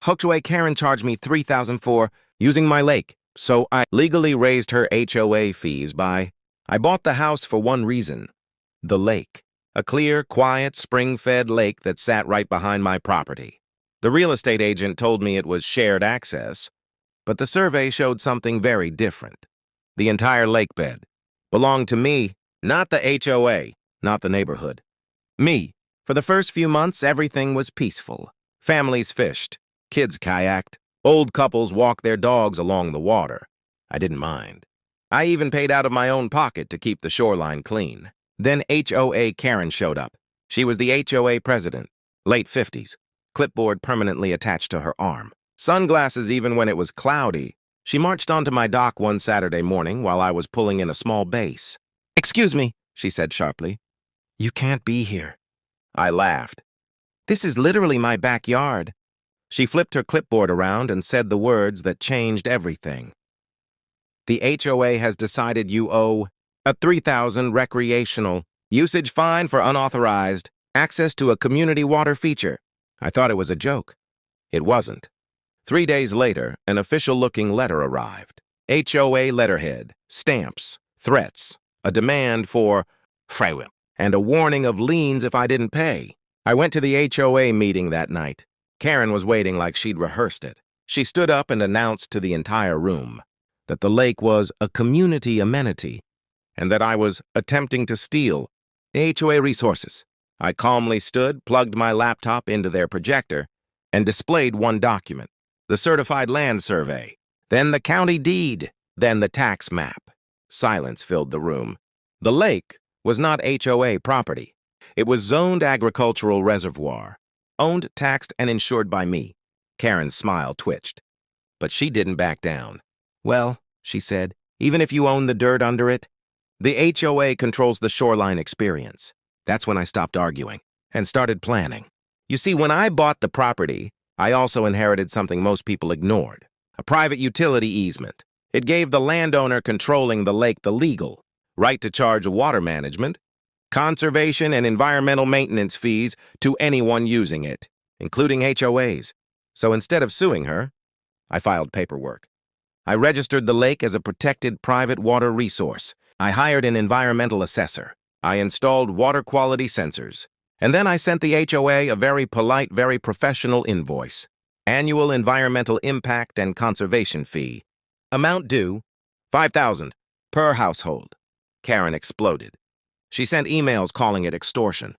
HOA Karen charged me $3,000 for using my lake, so I legally raised her HOA fees by... I bought the house for one reason. The lake. A clear, quiet, spring-fed lake that sat right behind my property. The real estate agent told me it was shared access, but the survey showed something very different. The entire lake bed belonged to me, not the HOA, not the neighborhood. Me. For the first few months, everything was peaceful. Families fished, kids kayaked, old couples walked their dogs along the water. I didn't mind. I even paid out of my own pocket to keep the shoreline clean. Then HOA Karen showed up. She was the HOA president, late 50s, clipboard permanently attached to her arm. Sunglasses even when it was cloudy. She marched onto my dock one Saturday morning while I was pulling in a small base. "Excuse me," she said sharply. "You can't be here." I laughed. "This is literally my backyard." She flipped her clipboard around and said the words that changed everything. "The HOA has decided you owe a $3,000 recreational usage fine for unauthorized access to a community water feature." I thought it was a joke. It wasn't. 3 days later, an official-looking letter arrived. HOA letterhead, stamps, threats, a demand for freeway, and a warning of liens if I didn't pay. I went to the HOA meeting that night. Karen was waiting like she'd rehearsed it. She stood up and announced to the entire room that the lake was a community amenity and that I was attempting to steal the HOA resources. I calmly stood, plugged my laptop into their projector, and displayed one document, the certified land survey, then the county deed, then the tax map. Silence filled the room. The lake was not HOA property. It was zoned agricultural reservoir, owned, taxed, and insured by me. Karen's smile twitched, but she didn't back down. "Well," she said, "even if you own the dirt under it, the HOA controls the shoreline experience." That's when I stopped arguing and started planning. You see, when I bought the property, I also inherited something most people ignored, a private utility easement. It gave the landowner controlling the lake the legal right to charge water management, conservation, and environmental maintenance fees to anyone using it, including HOAs. So instead of suing her, I filed paperwork. I registered the lake as a protected private water resource. I hired an environmental assessor. I installed water quality sensors. And then I sent the HOA a very polite, very professional invoice. Annual environmental impact and conservation fee. Amount due, $5,000 per household. Karen exploded. She sent emails calling it extortion.